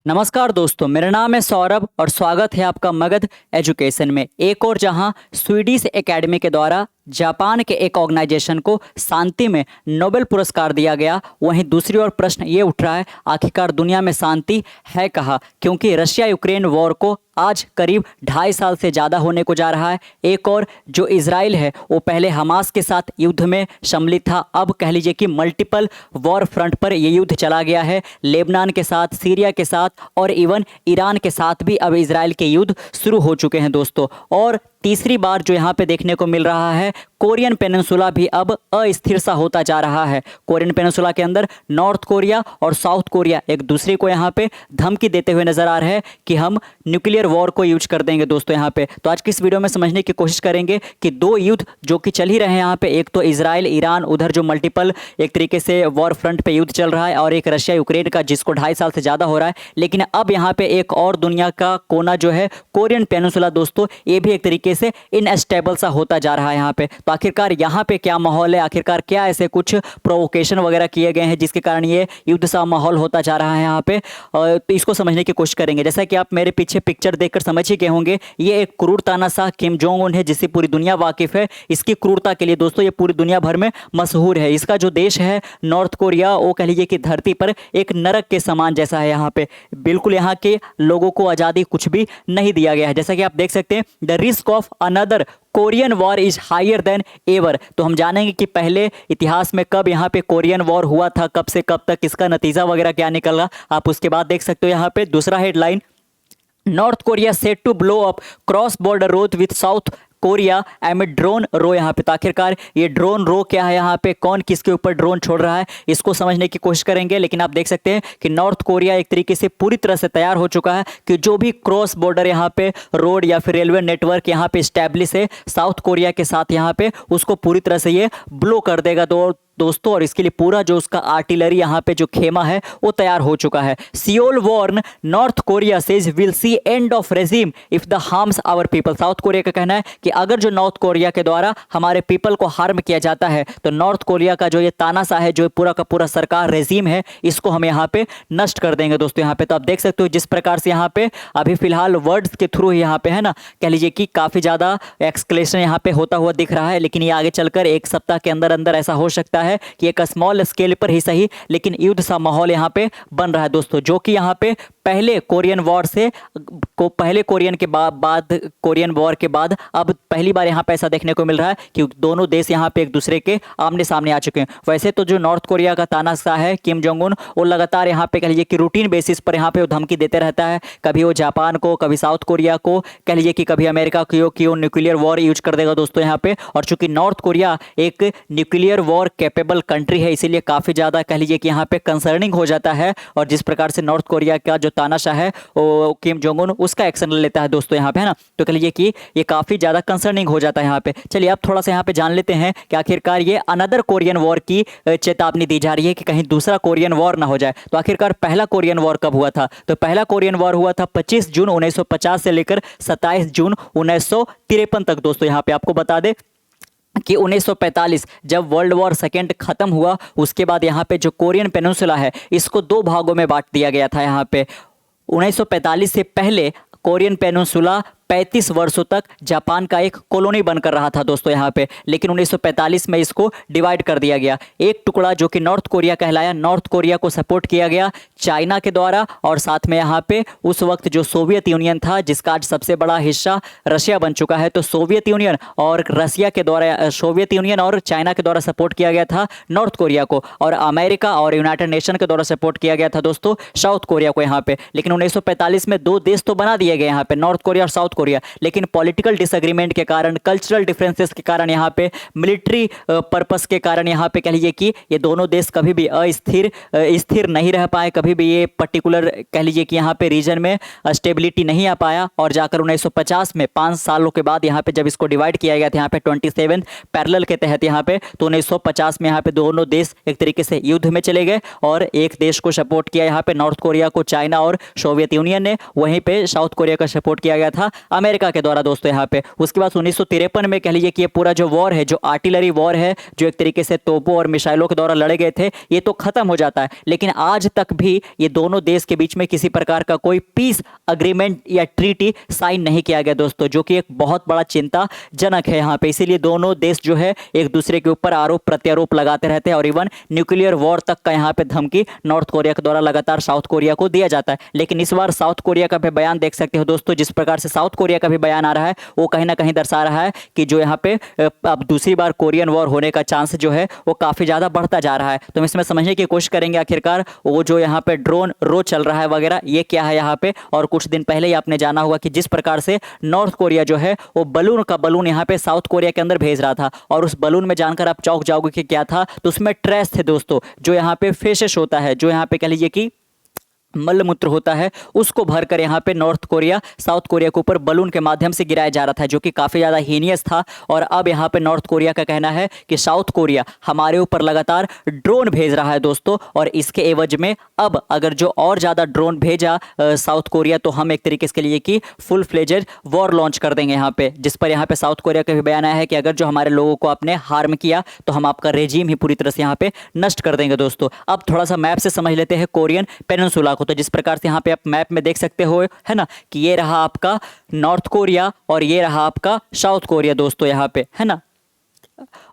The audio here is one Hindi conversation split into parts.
नमस्कार दोस्तों, मेरा नाम है सौरभ और स्वागत है आपका मगध एजुकेशन में। एक और जहां स्वीडिश एकेडमी के द्वारा जापान के एक ऑर्गेनाइजेशन को शांति में नोबेल पुरस्कार दिया गया, वहीं दूसरी ओर प्रश्न ये उठ रहा है आखिरकार दुनिया में शांति है कहाँ, क्योंकि रशिया यूक्रेन वॉर को आज करीब 2.5 साल से ज़्यादा होने को जा रहा है। एक और जो इजराइल है वो पहले हमास के साथ युद्ध में सम्मिलित था, अब कह लीजिए कि मल्टीपल वॉर फ्रंट पर ये युद्ध चला गया है। लेबनान के साथ, सीरिया के साथ और इवन ईरान के साथ भी अब इजराइल के युद्ध शुरू हो चुके हैं दोस्तों। और तीसरी बार जो यहाँ पे देखने को मिल रहा है, कोरियन पेनिनसुला भी अब अस्थिर सा होता जा रहा है। कोरियन पेनिनसुला के अंदर नॉर्थ कोरिया और साउथ कोरिया एक दूसरे को यहाँ पे धमकी देते हुए नजर आ रहे हैं कि हम न्यूक्लियर वॉर को यूज कर देंगे दोस्तों यहाँ पे। तो आज की इस वीडियो में समझने की कोशिश करेंगे कि दो युद्ध जो कि चल ही रहे हैं यहाँ पे, एक तो इजराइल ईरान उधर जो मल्टीपल एक तरीके से वॉर फ्रंट पे युद्ध चल रहा है, और एक रशिया यूक्रेन का जिसको 2.5 साल से ज़्यादा हो रहा है। लेकिन अब यहाँ पे एक और दुनिया का कोना जो है कोरियन पेनिनसुला दोस्तों, ये भी एक तरीके से इनस्टेबल सा होता जा रहा है यहाँ पे। तो आखिरकार यहाँ पे क्या माहौल है, आखिरकार क्या ऐसे कुछ प्रोवोकेशन वगैरह किए गए हैं जिसके कारण ये युद्ध सा माहौल होता जा रहा है यहाँ पे, तो इसको समझने की कोशिश करेंगे। जैसा कि आप मेरे पीछे पिक्चर देखकर समझ ही गए होंगे, ये एक क्रूरताना सा किम जोंग उन है जिससे पूरी दुनिया वाकिफ है। इसकी क्रूरता के लिए दोस्तों ये पूरी दुनिया भर में मशहूर है। इसका जो देश है नॉर्थ कोरिया, वो कह लीजिए कि धरती पर एक नरक के समान जैसा है। यहाँ पे बिल्कुल यहाँ के लोगों को आज़ादी कुछ भी नहीं दिया गया है। जैसा कि आप देख सकते हैं, the risk of another Korean war is higher than ever. तो हम जानेंगे कि पहले इतिहास में कब यहाँ पे कोरियन वॉर हुआ था, कब से कब तक, इसका नतीजा वगैरह क्या निकला, आप उसके बाद देख सकते हो। यहाँ पे दूसरा headline, North Korea set to blow up cross border road with South Korea amid drone row. यहाँ पे तो आखिरकार ये ड्रोन रो क्या है, यहाँ पे कौन किसके ऊपर ड्रोन छोड़ रहा है, इसको समझने की कोशिश करेंगे। लेकिन आप देख सकते हैं कि नॉर्थ कोरिया एक तरीके से पूरी तरह से तैयार हो चुका है कि जो भी क्रॉस बॉर्डर यहाँ पे रोड या फिर रेलवे नेटवर्क यहाँ पे स्टैब्लिश है साउथ कोरिया के साथ, यहाँ पे उसको पूरी तरह से ये ब्लो कर देगा दोस्तों। और इसके लिए पूरा जो उसका आर्टिलरी यहाँ पे जो खेमा है वो तैयार हो चुका है। Seoul warn North Korea says will see end of regime if the harms our people. South Korea का कहना है कि अगर जो नॉर्थ कोरिया के द्वारा हमारे पीपल को हार्म किया जाता है तो नॉर्थ कोरिया का जो ये तानाशाह है, जो पूरा का पूरा सरकार रेजिम है, इसको हम यहाँ पे नष्ट कर देंगे दोस्तों। यहाँ पे तो आप देख सकते हो जिस प्रकार से यहाँ पे अभी फिलहाल वर्ड्स के थ्रू यहाँ पे है ना, कह लीजिए कि काफी ज्यादा एक्सक्लेशन यहाँ पे होता हुआ दिख रहा है। लेकिन ये आगे चलकर एक सप्ताह के अंदर अंदर ऐसा हो सकता है कि एक स्मॉल स्केल पर ही सही, लेकिन युद्ध सा माहौल यहाँ पे बन रहा है दोस्तों, जो कि यहाँ पे पहले कोरियन वॉर से पहले कोरियन के बाद कोरियन वॉर के बाद अब पहली बार यहाँ पे ऐसा देखने को मिल रहा है कि दोनों देश यहाँ पे एक दूसरे के आमने सामने आ चुके हैं। वैसे तो जो नॉर्थ कोरिया का तानाशाह है किम जोंग उन, वो लगातार यहाँ पे कह लीजिए कि रूटीन बेसिस पर यहाँ पे वो धमकी देते रहता है, कभी वो जापान को, कभी साउथ कोरिया को, कह लीजिए कि कभी अमेरिका को न्यूक्लियर वॉर यूज कर देगा दोस्तों यहाँ पे। और चूंकि नॉर्थ कोरिया एक न्यूक्लियर वॉर कैपेबल कंट्री है, इसीलिए काफी ज्यादा कह लीजिए कि यहाँ पे कंसर्निंग हो जाता है। और जिस प्रकार से नॉर्थ कोरिया का जो तानाशाह है वो किम जोंग उन उसका एक्शन लेता है दोस्तों यहाँ पे, है ना, तो कह लीजिए कि ये काफी ज्यादा कंसर्निंग हो जाता है यहाँ पे। चलिए अब थोड़ा सा यहाँ पे जान लेते हैं कि आखिरकार ये अनदर कोरियन वॉर की चेतावनी दी जा रही है कि कहीं दूसरा कोरियन वॉर ना हो जाए। तो आखिरकार पहला कोरियन वॉर कब हुआ था, तो पहला कोरियन वॉर हुआ था 25 जून 1950 से लेकर 27 जून 1953 तक दोस्तों। यहाँ पे आपको बता दें कि 1945 जब वर्ल्ड वॉर सेकेंड खत्म हुआ, उसके बाद यहाँ पे जो कोरियन पेनिनसुला है इसको 2 भागों में बांट दिया गया था। यहाँ पे 1945 से पहले कोरियन पेनिनसुला 35 वर्षों तक जापान का एक कॉलोनी बनकर रहा था दोस्तों यहाँ पे। लेकिन 1945 में इसको डिवाइड कर दिया गया। एक टुकड़ा जो कि नॉर्थ कोरिया कहलाया, नॉर्थ कोरिया को सपोर्ट किया गया चाइना के द्वारा, और साथ में यहाँ पे उस वक्त जो सोवियत यूनियन था जिसका आज सबसे बड़ा हिस्सा रशिया बन चुका है, तो सोवियत यूनियन और रशिया के द्वारा, सोवियत यूनियन और चाइना के द्वारा सपोर्ट किया गया था नॉर्थ कोरिया को, और अमेरिका और यूनाइटेड नेशन के द्वारा सपोर्ट किया गया था दोस्तों साउथ कोरिया को यहाँ पे। लेकिन 1945 में 2 देश तो बना दिए गए यहाँ पे, नॉर्थ कोरिया और साउथ कोरिया, लेकिन पॉलिटिकल डिसएग्रीमेंट के कारण, कल्चरल डिफरेंसेस के कारण, यहाँ पे मिलिट्री पर्पस के कारण यहाँ पे कह लीजिए कि ये दोनों देश कभी भी स्थिर नहीं रह पाए, कभी भी ये पर्टिकुलर कह लीजिए कि यहाँ पे रीजन में स्टेबिलिटी नहीं आ पाया। और जाकर 1950 में 5 सालों के बाद यहाँ पे जब इसको डिवाइड किया गया था यहाँ पे 27 पैरेलल के तहत यहाँ पे, तो 1950 में यहाँ पे दोनों देश एक तरीके से युद्ध में चले गए और एक देश को सपोर्ट किया यहाँ पे नॉर्थ कोरिया को चाइना और सोवियत यूनियन ने, वहीं पे साउथ कोरिया का सपोर्ट किया गया था अमेरिका के द्वारा दोस्तों यहाँ पे। उसके बाद 1953 में कह लीजिए कि ये पूरा जो वॉर है, जो आर्टिलरी वॉर है, जो एक तरीके से तोपों और मिसाइलों के द्वारा लड़े गए थे, ये तो खत्म हो जाता है। लेकिन आज तक भी ये दोनों देश के बीच में किसी प्रकार का कोई पीस अग्रीमेंट या ट्रीटी साइन नहीं किया गया दोस्तों, जो कि एक बहुत बड़ा चिंताजनक है यहाँ पे। इसीलिए दोनों देश जो है एक दूसरे के ऊपर आरोप प्रत्यारोप लगाते रहते हैं और इवन न्यूक्लियर वॉर तक का यहाँ पे धमकी नॉर्थ कोरिया के द्वारा लगातार साउथ कोरिया को दिया जाता है। लेकिन इस बार साउथ कोरिया का भी बयान देख सकते हो दोस्तों, जिस प्रकार से साउथ कोरिया का भी बयान आ रहा है वो कहीं ना कहीं दर्शा रहा है कि जो यहाँ पे अब दूसरी बार कोरियन वॉर होने का चांस जो है वो काफी ज्यादा बढ़ता जा रहा है। तो हम इसमें समझने की कोशिश करेंगे आखिरकार वो जो यहाँ पे ड्रोन रो चल रहा है वगैरह ये क्या है यहाँ पे। और कुछ दिन पहले ही आपने जाना होगा कि जिस प्रकार से नॉर्थ कोरिया जो है वो बलून यहाँ पे साउथ कोरिया के अंदर भेज रहा था, और उस बलून में जानकर आप चौंक जाओगे कि क्या था। तो उसमें ट्रेस थे दोस्तों, जो यहाँ पे फेशेस होता है, जो यहाँ पे कह लीजिए कि मलमूत्र होता है, उसको भरकर यहाँ पे नॉर्थ कोरिया साउथ कोरिया के ऊपर बलून के माध्यम से गिराया जा रहा था, जो कि काफ़ी ज़्यादा हीनियस था। और अब यहाँ पे नॉर्थ कोरिया का कहना है कि साउथ कोरिया हमारे ऊपर लगातार ड्रोन भेज रहा है दोस्तों, और इसके एवज में अब अगर जो और ज़्यादा ड्रोन भेजा साउथ कोरिया तो हम एक तरीके से लिए कि फुल फ्लेजेड वॉर लॉन्च कर देंगे यहाँ पे। जिस पर यहाँ पे साउथ कोरिया का भी बयान आया है कि अगर जो हमारे लोगों को आपने हार्म किया तो हम आपका रेजीम ही पूरी तरह से यहाँ पे नष्ट कर देंगे दोस्तों। अब थोड़ा सा मैप से समझ लेते हैं कोरियन पेनिनसुला को। तो जिस प्रकार से यहाँ पे आप मैप में देख सकते हो है ना कि ये रहा आपका नॉर्थ कोरिया और ये रहा आपका साउथ कोरिया दोस्तों यहाँ पे, है ना।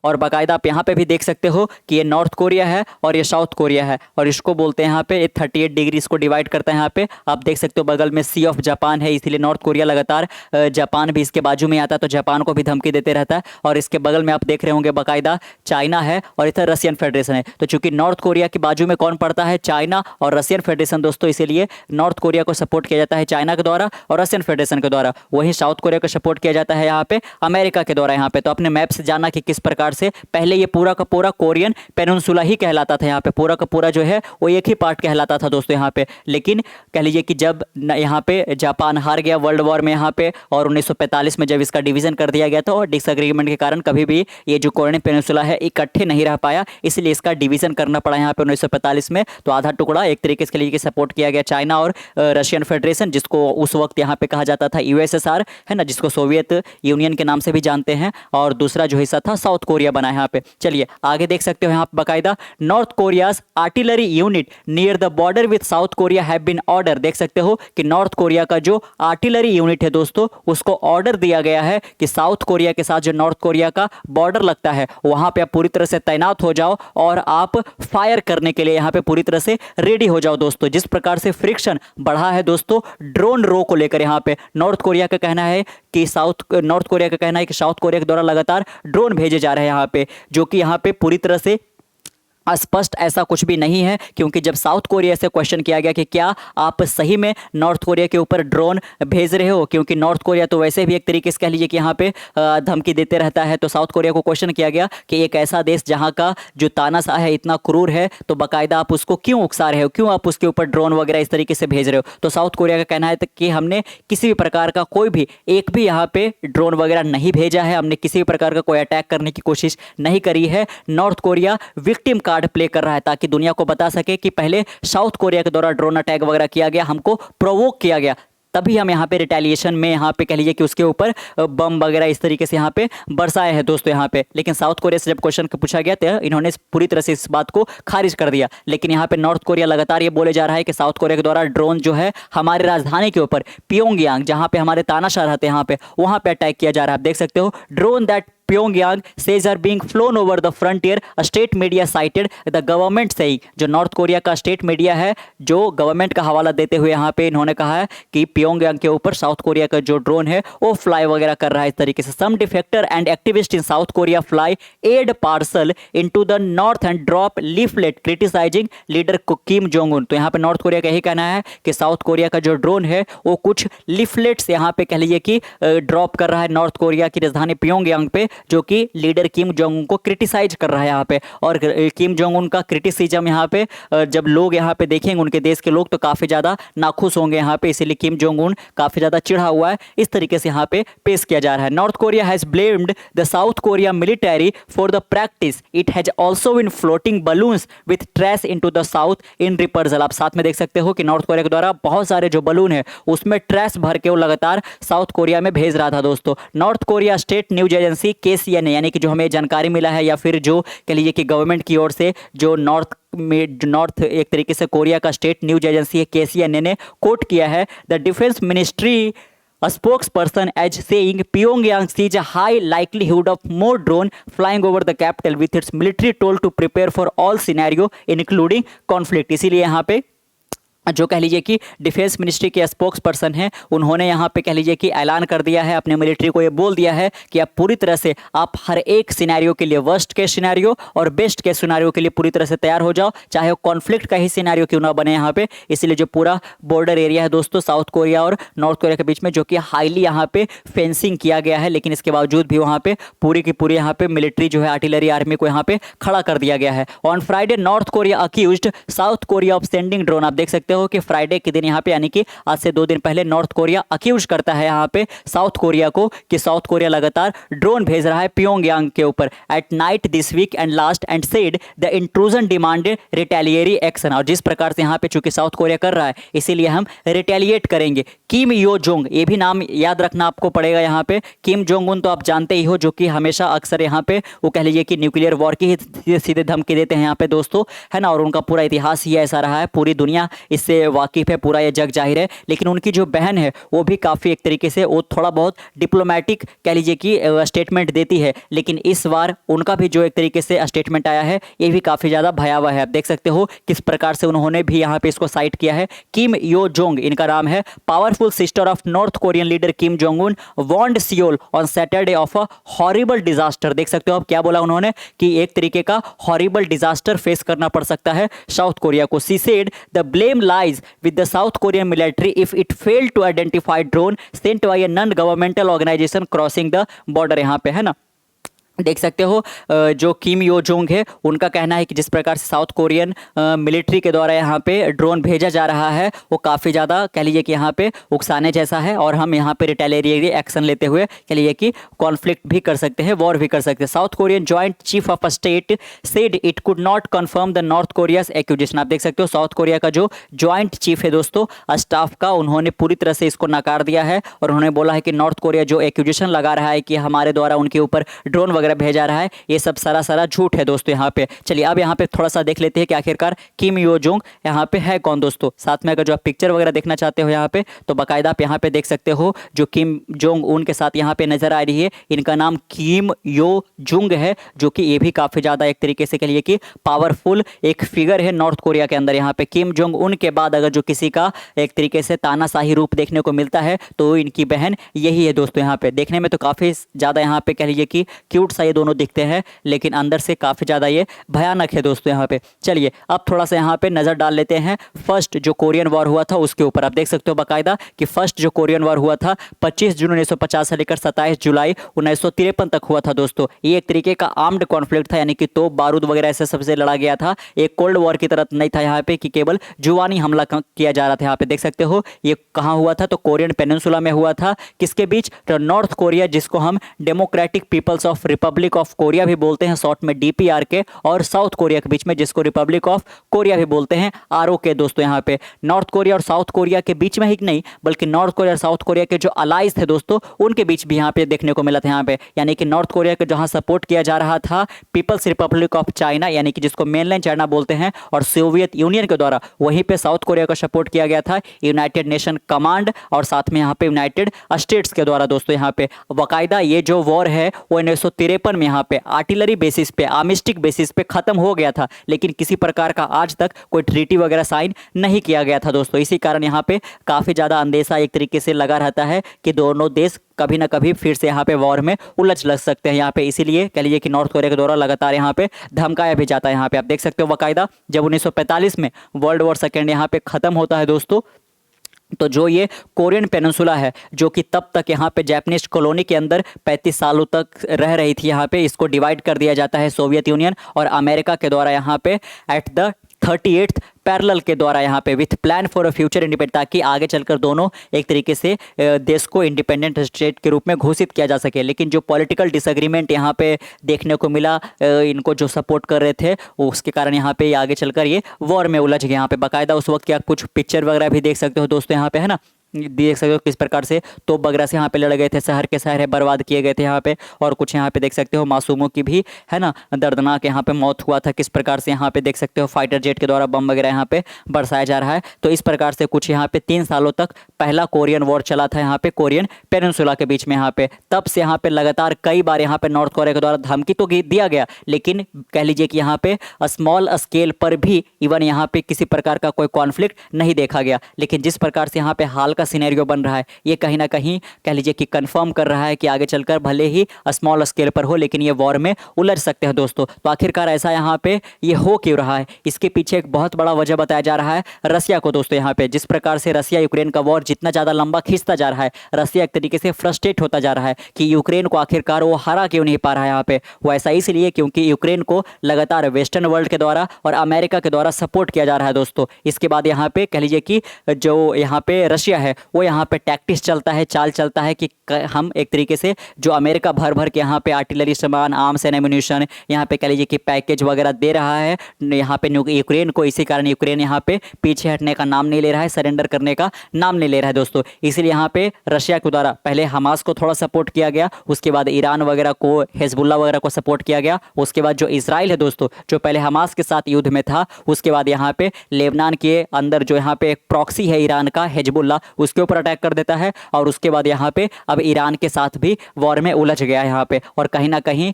और बाकायदा आप यहाँ पे भी देख सकते हो कि ये नॉर्थ कोरिया है और ये साउथ कोरिया है, और इसको बोलते हैं यहाँ पे 38 डिग्री इसको डिवाइड करता है। यहाँ पे आप देख सकते हो बगल में सी ऑफ जापान है, इसीलिए नॉर्थ कोरिया लगातार जापान भी इसके बाजू में आता है, तो जापान को भी धमकी देते रहता है। और इसके बगल में आप देख रहे होंगे बाकायदा चाइना है और इधर रशियन फेडरेशन है। तो चूंकि नॉर्थ कोरिया के बाजू में कौन पड़ता है, चाइना और रशियन फेडरेशन दोस्तों, इसीलिए नॉर्थ कोरिया को सपोर्ट किया जाता है चाइना के द्वारा और रशियन फेडरेशन के द्वारा। वहीं साउथ कोरिया को सपोर्ट किया जाता है यहाँ पे अमेरिका के द्वारा यहाँ पे। तो अपने मैप से जाना कि किस प्रकार से पहले ये पूरा का पूरा कोरियन पेनिनसुला ही कहलाता था, यहाँ पे पूरा का पूरा जो है वो एक ही पार्ट कहलाता था दोस्तों यहाँ पे। लेकिन कह लीजिए कि जब यहाँ पे जापान हार गया वर्ल्ड वॉर में यहाँ पे, और 1945 में जब इसका डिवीजन कर दिया गया था और डिसएग्रीमेंट के कारण कभी भी ये जो कोरियन पेनिनसुला है इकट्ठे नहीं रह पाया, इसलिए इसका डिवीजन करना पड़ा यहाँ पे 1945 में। तो आधा टुकड़ा एक तरीके से लिए सपोर्ट किया गया चाइना और रशियन फेडरेशन, जिसको उस वक्त यहाँ पे कहा जाता था यूएसएसआर, है ना, जिसको सोवियत यूनियन के नाम से भी जानते हैं। और दूसरा जो हिस्सा था साउथ कोरिया बना यहाँ पे। चलिए आगे देख सकते हो यहाँ पे बाकायदा North Korea's artillery unit near the border with South Korea have been order. देख सकते हो कि नॉर्थ कोरिया का जो आर्टिलरी यूनिट है दोस्तों, उसको ऑर्डर दिया गया है कि साउथ कोरिया के साथ जो नॉर्थ कोरिया का बॉर्डर लगता है वहां पे आप पूरी तरह से तैनात हो जाओ और आप फायर करने के लिए यहाँ पे पूरी तरह से रेडी हो जाओ दोस्तों। जिस प्रकार से फ्रिक्शन बढ़ा है दोस्तों ड्रोन रो को लेकर, यहाँ पे नॉर्थ कोरिया का कहना है कि नॉर्थ कोरिया का कहना है कि साउथ कोरिया के द्वारा लगातार ड्रोन भेजे जा रहे हैं यहाँ पे, जो कि यहाँ पे पूरी तरह से स्पष्ट ऐसा कुछ भी नहीं है। क्योंकि जब साउथ कोरिया से क्वेश्चन किया गया कि क्या आप सही में नॉर्थ कोरिया के ऊपर ड्रोन भेज रहे हो, क्योंकि नॉर्थ कोरिया तो वैसे भी एक तरीके से कह लीजिए कि यहाँ पे धमकी देते रहता है, तो साउथ कोरिया को क्वेश्चन किया गया कि एक ऐसा देश जहाँ का जो तानाशाह है इतना क्रूर है, तो बाकायदा आप उसको क्यों उकसा रहे हो, क्यों आप उसके ऊपर ड्रोन वगैरह इस तरीके से भेज रहे हो। तो साउथ कोरिया का कहना है कि हमने किसी भी प्रकार का कोई भी एक भी यहाँ पे ड्रोन वगैरह नहीं भेजा है, हमने किसी भी प्रकार का कोई अटैक करने की कोशिश नहीं करी है। North Korea victim card play कर रहा है ताकि दुनिया को बता सके कि पहले साउथ कोरिया के द्वारा ड्रोन अटैक वगैरह किया गया, हमको प्रोवोक किया गया, तभी हम यहाँ पे रिटेलिएशन में यहाँ पे कह लीजिए कि उसके ऊपर बम वगैरह इस तरीके से यहाँ पे बरसाए हैं दोस्तों यहाँ पे। लेकिन साउथ कोरिया से जब क्वेश्चन पूछा गया तो इन्होंने पूरी तरह से इस बात को खारिज कर दिया। लेकिन यहाँ पे नॉर्थ कोरिया लगातार ये बोले जा रहा है कि साउथ कोरिया के द्वारा ड्रोन जो है हमारे राजधानी के ऊपर प्योंगयांग, जहाँ पे हमारे तानाशाह रहते हैं यहाँ पे, वहाँ पे अटैक किया जा रहा है। आप देख सकते हो drone that Pyongyang says are being flown over the frontier, a state media cited the government saying, जो नॉर्थ कोरिया का स्टेट मीडिया है जो गवर्नमेंट का हवाला देते हुए यहाँ पे इन्होंने कहा है कि प्योंगयांग के ऊपर साउथ कोरिया का जो ड्रोन है वो फ्लाई वगैरह कर रहा है इस तरीके से। Some defector and activist in South Korea fly aid parcel into the North and drop leaflet criticising leader Kim Jong Un. तो यहाँ पे नॉर्थ कोरिया का यही कहना है कि साउथ कोरिया का जो ड्रोन है वो कुछ लीफलेट्स यहाँ पे कह लीजिए कि ड्रॉप कर रहा है नॉर्थ कोरिया की राजधानी प्योंगयांग पे, जो कि लीडर किम जोंग उन को क्रिटिसाइज कर रहा है यहाँ पे। और किम जोंग उन का क्रिटिसिज्म यहाँ पे जब लोग यहाँ पे देखेंगे, उनके देश के लोग, तो काफ़ी ज़्यादा नाखुश होंगे यहाँ पे, इसीलिए किम जोंग उन काफ़ी ज़्यादा चिढ़ा हुआ है। इस तरीके से यहाँ पे पेश किया जा रहा है। North Korea has blamed the South Korea military for the practice, it has also been floating balloons with trash into the South in reprisal. आप साथ में देख सकते हो कि नॉर्थ कोरिया के द्वारा बहुत सारे जो बलून है उसमें ट्रैश भर के वो लगातार साउथ कोरिया में भेज रहा था दोस्तों। North Korea state news agency KCNA, यानी कि जो हमें जानकारी मिला है या फिर जो कह लीजिए कि गवर्नमेंट की ओर से जो नॉर्थ एक तरीके से कोरिया का स्टेट न्यूज एजेंसी है KCNA ने कोट किया है the defence ministry a spokesperson as saying Pyongyang sees a high likelihood of more drone flying over the capital with its military told to prepare for all scenario including conflict। इसीलिए यहाँ पे जो कह लीजिए कि डिफेंस मिनिस्ट्री के स्पोक्स पर्सन हैं, उन्होंने यहाँ पे कह लीजिए कि ऐलान कर दिया है, अपने मिलिट्री को ये बोल दिया है कि आप पूरी तरह से आप हर एक सिनेरियो के लिए, वर्स्ट के सिनेरियो और बेस्ट के सिनेरियो के लिए पूरी तरह से तैयार हो जाओ, चाहे वो कॉन्फ्लिक्ट का ही सिनेरियो क्यों ना बने यहाँ पे। इसीलिए जो पूरा बॉर्डर एरिया है दोस्तों साउथ कोरिया और नॉर्थ कोरिया के बीच में, जो कि हाईली यहाँ पे फेंसिंग किया गया है, लेकिन इसके बावजूद भी वहाँ पे पूरी की पूरी यहाँ पे मिलिट्री जो है आर्टिलरी आर्मी को यहाँ पे खड़ा कर दिया गया है। On Friday north Korea accused south Korea of sending drone. आप देख सकते हो कि फ्राइडे के दिन यहाँ पे, यानी कि आज से 2 दिन पहले, नॉर्थ कोरिया अक्यूज करता है यहाँ पे साउथ कोरिया को कि साउथ कोरिया लगातार ड्रोन भेज रहा है प्योंगयांग के ऊपर at night this week and last and said the intrusion demanded retaliatory action. और जिस प्रकार से यहाँ पे चूंकि साउथ कोरिया कर रहा है, इसीलिए हम रिटेलिएट करेंगे। किम यो जोंग, ये भी नाम याद रखना आपको पड़ेगा यहाँ पे। किम जोंग उन तो आप जानते ही हो, जो कि हमेशा अक्सर यहाँ पे वो कह लीजिए कि न्यूक्लियर वॉर की ही सीधे धमकी देते हैं यहाँ पे दोस्तों, है ना। और उनका पूरा इतिहास ही ऐसा रहा है, पूरी दुनिया इससे वाकिफ है, पूरा ये जग जाहिर है। लेकिन उनकी जो बहन है वो भी काफ़ी एक तरीके से वो थोड़ा बहुत डिप्लोमेटिक कह लीजिए कि स्टेटमेंट देती है, लेकिन इस बार उनका भी जो एक तरीके से स्टेटमेंट आया है ये भी काफ़ी ज़्यादा भयावह है। आप देख सकते हो किस प्रकार से उन्होंने भी यहाँ पे इसको साइट किया है। किम यो जोंग इनका नाम है, powerful sister of north Korean leader Kim Jong उन warned Seoul on Saturday of a horrible disaster. देख सकते हो अब क्या बोला उन्होंने कि एक तरीके का हॉरिबल डिजास्टर फेस करना पड़ सकता है साउथ कोरिया को। She said the blame lies with the South Korean military if it failed to identify drone sent by a non governmental organisation crossing the border. यहाँ पे है ना, देख सकते हो जो किम यो जोंग है उनका कहना है कि जिस प्रकार से साउथ कोरियन मिलिट्री के द्वारा यहाँ पे ड्रोन भेजा जा रहा है वो काफ़ी ज़्यादा कह लीजिए कि यहाँ पे उकसाने जैसा है, और हम यहाँ पे रिटेलियरी एक्शन लेते हुए कह लीजिए कि कॉन्फ्लिक्ट भी कर सकते हैं, वॉर भी कर सकते हैं। South Korean joint chief of state said it could not confirm the north Korea's accusation. आप देख सकते हो साउथ कोरिया का जो जॉइंट चीफ है दोस्तों स्टाफ का, उन्होंने पूरी तरह से इसको नकार दिया है और उन्होंने बोला है कि नॉर्थ कोरिया जो एक्यूजेशन लगा रहा है कि हमारे द्वारा उनके ऊपर ड्रोन वगैरह भेजा रहा है, ये सब सारा झूठ है दोस्तों। यहाँ पे चलिए अब यहाँ पे थोड़ा सा देख लेते हैं कि आखिरकार किम यो जोंग यहाँ पे है कौन दोस्तों। साथ में अगर जो आप पिक्चर वगैरह देखना चाहते हो यहाँ पे, तो बाकायदा आप यहाँ पे देख सकते हो जो किम जोंग उन के साथ यहाँ पे नजर आ रही है, इनका नाम किम यो जुंग है, जो कि ये भी काफी ज्यादा एक तरीके से कह लीजिए कि पावरफुल एक फिगर है नॉर्थ कोरिया के अंदर। यहाँ पे किम जोंग उन के बाद अगर जो किसी का एक तरीके से तानाशाही रूप देखने को मिलता है तो इनकी बहन यही है दोस्तों। यहाँ पे देखने में तो काफी ज्यादा यहाँ पे कह लीजिए कि क्यूट सा ये दोनों दिखते हैं, लेकिन अंदर से काफी ज्यादा ये भयानक है दोस्तों। यहाँ पे चलिए अब थोड़ा सा यहाँ पे नजर डाल लेते हैं फर्स्ट जो कोरियन वॉर हुआ था उसके ऊपर। आप देख सकते हो बाकायदा कि फर्स्ट जो कोरियन वॉर हुआ था 25 जून 1950 से लेकर 27 जुलाई 1953 तक हुआ था दोस्तों। ये एक तरीके का आर्म्ड कॉन्फ्लिक्ट था, यानी कि तोप बारूद वगैरह ऐसे सबसे लड़ा गया था। एक कोल्ड वॉर की तरह नहीं था यहाँ पे कि केवल जुबानी हमला किया जा रहा था। यहाँ पे देख सकते हो ये कहाँ हुआ था, तो कोरियन पेनिनसुला में हुआ था। किसके बीच, तो नॉर्थ कोरिया जिसको हम democratic people's of republic of Korea भी बोलते हैं शॉर्ट में DPR के, और साउथ कोरिया के बीच में जिसको रिपब्लिक ऑफ कोरिया भी बोलते हैं ROK दोस्तों। यहाँ पे नॉर्थ कोरिया और साउथ कोरिया के बीच में ही नहीं बल्कि नॉर्थ कोरिया और साउथ कोरिया के जो अलाइज थे दोस्तों उनके बीच भी यहाँ पे देखने को मिला था। यहाँ पे यानी कि नॉर्थ कोरिया के जहाँ सपोर्ट किया जा रहा था पीपल्स रिपब्लिक ऑफ चाइना, यानी कि जिसको मेनलैंड चाइना बोलते हैं, और सोवियत यूनियन के द्वारा वहीं पे साउथ कोरिया का सपोर्ट किया गया था यूनाइटेड नेशन कमांड और साथ में यहाँ पे यूनाइटेड स्टेट्स के द्वारा दोस्तों। यहाँ पे बाकायदा ये जो वॉर है वो 1953 में यहाँ पे आर्टिलरी बेसिस पे, आर्मिस्टिक बेसिस पे खत्म हो गया था, लेकिन किसी प्रकार का आज तक कोई ट्रीटी वगैरह साइन नहीं किया गया था दोस्तों। इसी कारण यहाँ पे काफी ज्यादा अंदेशा एक तरीके से लगा रहता है कि दोनों देश कभी ना कभी फिर से यहाँ पे वॉर में उलझ लग सकते हैं यहाँ पे। इसीलिए कह लीजिए कि नॉर्थ कोरिया के द्वारा लगातार यहाँ पे धमकाया भी जाता है। यहाँ पे आप देख सकते हो बाकायदा जब 1945 में वर्ल्ड वॉर सेकेंड यहाँ पे खत्म होता है दोस्तों, तो जो ये कोरियन पेनिनसुला है, जो कि तब तक यहाँ पे जापानीज कॉलोनी के अंदर 35 सालों तक रह रही थी, यहाँ पे इसको डिवाइड कर दिया जाता है सोवियत यूनियन और अमेरिका के द्वारा यहाँ पे एट द 38th पैरेलल के द्वारा यहाँ पे with plan for a future independent, ताकि आगे चलकर दोनों एक तरीके से देश को इंडिपेंडेंट स्टेट के रूप में घोषित किया जा सके। लेकिन जो पॉलिटिकल डिसएग्रीमेंट यहाँ पे देखने को मिला, इनको जो सपोर्ट कर रहे थे उसके कारण यहाँ पे आगे चलकर ये वॉर में उलझ गए। यहाँ पे बाकायदा उस वक्त की आप कुछ पिक्चर वगैरह भी देख सकते हो दोस्तों, यहाँ पे है ना, देख सकते हो किस प्रकार से तोप वगैरह से यहाँ पे लड़ गए थे, शहर के शहर है बर्बाद किए गए थे यहाँ पे। और कुछ यहाँ पे देख सकते हो मासूमों की भी है ना दर्दनाक यहाँ पे मौत हुआ था, किस प्रकार से यहाँ पे देख सकते हो फाइटर जेट के द्वारा बम वगैरह यहाँ पे बरसाया जा रहा है। तो इस प्रकार से कुछ यहाँ पे 3 सालों तक पहला कोरियन वॉर चला था यहाँ पे कोरियन पेनिनसुला के बीच में। यहाँ पे तब से यहाँ पे लगातार कई बार यहाँ पे नॉर्थ कोरिया के द्वारा धमकी तो दिया गया, लेकिन कह लीजिए कि यहाँ पे स्मॉल स्केल पर भी इवन यहाँ पे किसी प्रकार का कोई कॉन्फ्लिक्ट नहीं देखा गया। लेकिन जिस प्रकार से यहाँ पे हाल का सिनेरियो बन रहा है, ये कहीं ना कहीं कह लीजिए कि कंफर्म कर रहा है कि आगे चलकर भले ही स्मॉल स्केल पर हो, लेकिन ये वॉर में उलझ सकते हैं दोस्तों। तो आखिरकार ऐसा यहाँ पे ये हो क्यों रहा है, इसके पीछे एक बहुत बड़ा वजह बताया जा रहा है रसिया को दोस्तों। यहाँ पे जिस प्रकार से रसिया यूक्रेन का वॉर जितना ज़्यादा लंबा खींचता जा रहा है, रसिया एक तरीके से फ्रस्ट्रेट होता जा रहा है कि यूक्रेन को आखिरकार वो हरा क्यों नहीं पा रहा है यहाँ पे। वो ऐसा इसलिए क्योंकि यूक्रेन को लगातार वेस्टर्न वर्ल्ड के द्वारा और अमेरिका के द्वारा सपोर्ट किया जा रहा है दोस्तों। इसके बाद यहाँ पे कह लीजिए कि जो यहाँ पे रशिया है वो यहाँ पे टैक्टिक्स चलता है, चाल चलता है कि हम एक तरीके से जो अमेरिका भर भर के यहाँ पे आर्टिलरी सामान, आर्म्स एंड एम्यूनिशन यहाँ पे कह लीजिए कि पैकेज वगैरह दे रहा है यहाँ पे यूक्रेन को। इसी कारण यूक्रेन यहाँ पे पीछे हटने का नाम नहीं ले रहा है, सरेंडर करने का नाम नहीं ले रहा है दोस्तों। इसीलिए यहाँ पे रशिया के द्वारा पहले हमास को थोड़ा सपोर्ट किया गया, उसके बाद ईरान वगैरह को, हिजबुल्ला वगैरह को सपोर्ट किया गया। उसके बाद जो इसराइल है दोस्तों, जो पहले हमास के साथ युद्ध में था, उसके बाद यहाँ पे लेबनान के अंदर जो यहाँ पे एक प्रॉक्सी है ईरान का हिजबुल्ला, उसके ऊपर अटैक कर देता है। और उसके बाद यहाँ पे अब ईरान के साथ भी वॉर में उलझ गया है यहाँ पे। और कहीं ना कहीं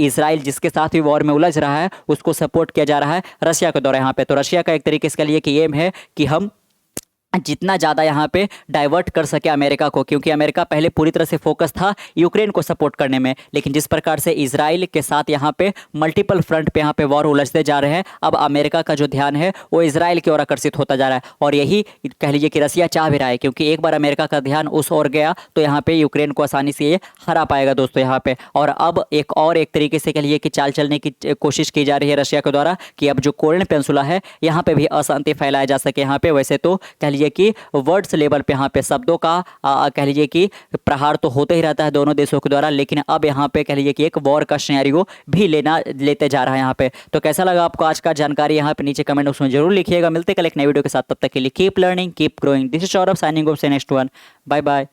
इसराइल जिसके साथ भी वॉर में उलझ रहा है उसको सपोर्ट किया जा रहा है रशिया के द्वारा यहाँ पे। तो रशिया का एक तरीके से लिए कि एम है कि हम जितना ज़्यादा यहाँ पे डाइवर्ट कर सके अमेरिका को, क्योंकि अमेरिका पहले पूरी तरह से फोकस था यूक्रेन को सपोर्ट करने में। लेकिन जिस प्रकार से इजराइल के साथ यहाँ पे मल्टीपल फ्रंट पे यहाँ पे वॉर उलझते जा रहे हैं, अब अमेरिका का जो ध्यान है वो इजराइल की ओर आकर्षित होता जा रहा है। और यही कह लीजिए कि रसिया चाह भी रहा है, क्योंकि एक बार अमेरिका का ध्यान उस ओर गया तो यहाँ पे यूक्रेन को आसानी से ये हरा पाएगा दोस्तों यहाँ पे। और अब एक तरीके से कह लीजिए कि चाल चलने की कोशिश की जा रही है रशिया के द्वारा कि अब जो कोरियन पेनिनसुला है यहाँ पे भी अशांति फैलाया जा सके यहाँ पे। वैसे तो कह लीजिए कि वर्ड्स लेवल पे यहाँ पे शब्दों का कह लीजिए कि प्रहार तो होते ही रहता है दोनों देशों के द्वारा, लेकिन अब यहाँ पे कह लीजिए कि एक वॉर का सिनेरियो भी लेते जा रहा है यहाँ पे। तो कैसा लगा आपको आज का जानकारी, यहाँ पे नीचे कमेंट बॉक्स में जरूर लिखिएगा। मिलते कल एक नई वीडियो के साथ, तब तक के लिए keep learning keep growing. This is Saurabh signing off, से नेक्स्ट वन, बाय बाय।